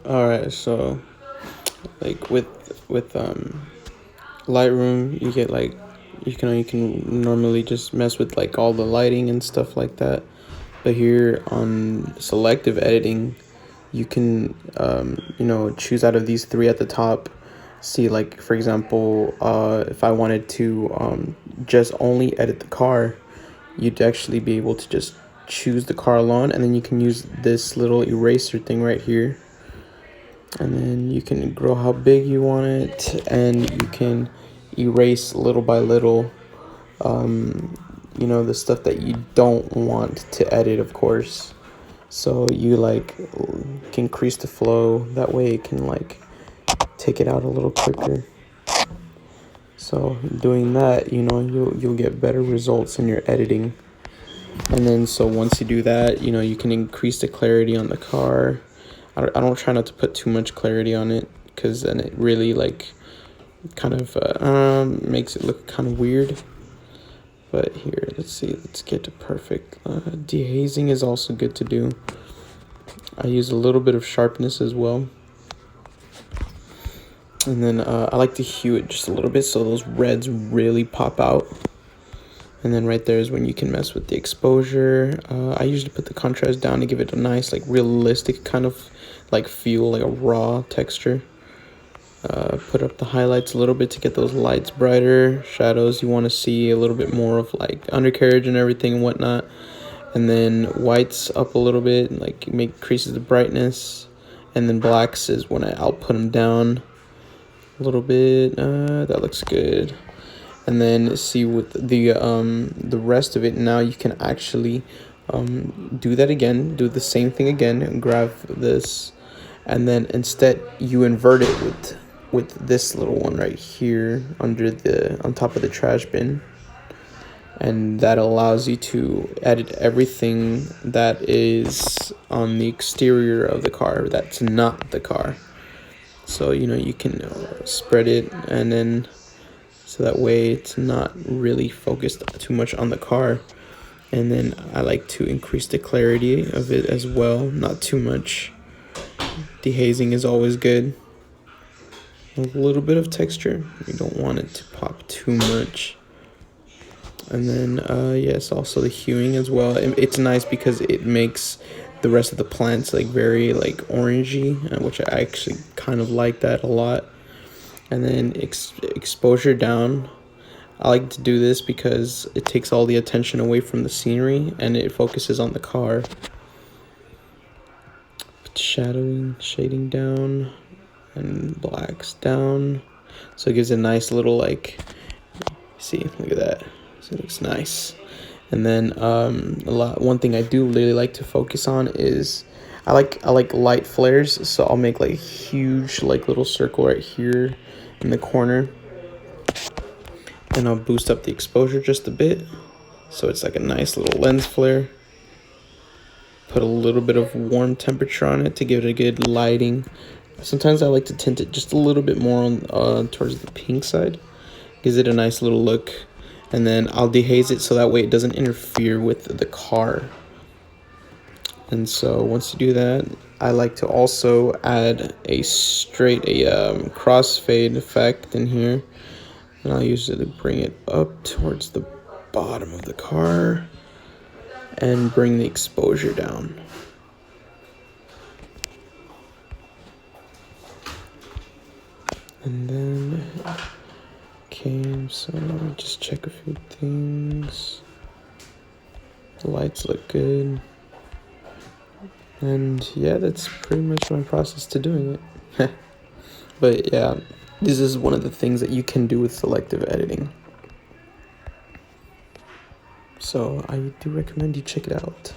All right, so like with Lightroom, you get like you can normally just mess with like all the lighting and stuff like that. But here on selective editing, you can choose out of these three at the top. See, like for example, if I wanted to just only edit the car, you'd actually be able to just choose the car alone, and then you can use this little eraser thing right here, and then you can grow how big you want it, and you can erase little by little the stuff that you don't want to edit, of course. So you like can increase the flow, that way it can like take it out a little quicker. So doing that, you'll get better results in your editing. And then so once you do that, you can increase the clarity on the car. I don't try not to put too much clarity on it, because then it really like kind of makes it look kind of weird. But here, let's get to perfect. Dehazing is also good to do. I use a little bit of sharpness as well. And then I like to hue it just a little bit so those reds really pop out. And then right there is when you can mess with the exposure. I usually put the contrast down to give it a nice, like realistic kind of like feel, like a raw texture. Put up the highlights a little bit to get those lights brighter. Shadows, you want to see a little bit more of like undercarriage and everything and whatnot. And then whites up a little bit, like increases the brightness. And then blacks is when I'll put them down a little bit. That looks good. And then see with the rest of it, now you can actually do that again, do the same thing again, and grab this, and then instead you invert it with this little one right here on top of the trash bin. And that allows you to edit everything that is on the exterior of the car that's not the car. So you can spread it, and then so that way it's not really focused too much on the car. And then I like to increase the clarity of it as well, not too much. Dehazing is always good. A little bit of texture, you don't want it to pop too much. And then yes, also the hueing as well. It's nice because it makes the rest of the plants like very like orangey, which I actually kind of like that a lot. And then exposure down. I like to do this because it takes all the attention away from the scenery and it focuses on the car. Shading down, and blacks down, so it gives a nice little like, see, look at that, so it looks nice. And then one thing I do really like to focus on is I like light flares, so I'll make like a huge like little circle right here in the corner, and I'll boost up the exposure just a bit so it's like a nice little lens flare. Put a little bit of warm temperature on it to give it a good lighting. Sometimes I like to tint it just a little bit more on towards the pink side. Gives it a nice little look. And then I'll dehaze it so that way it doesn't interfere with the car. And so once you do that, I like to also add a crossfade effect in here. And I'll use it to bring it up towards the bottom of the car and bring the exposure down. And then, okay, so let me just check a few things. The lights look good. And yeah, that's pretty much my process to doing it. But yeah, this is one of the things that you can do with selective editing. So I do recommend you check it out.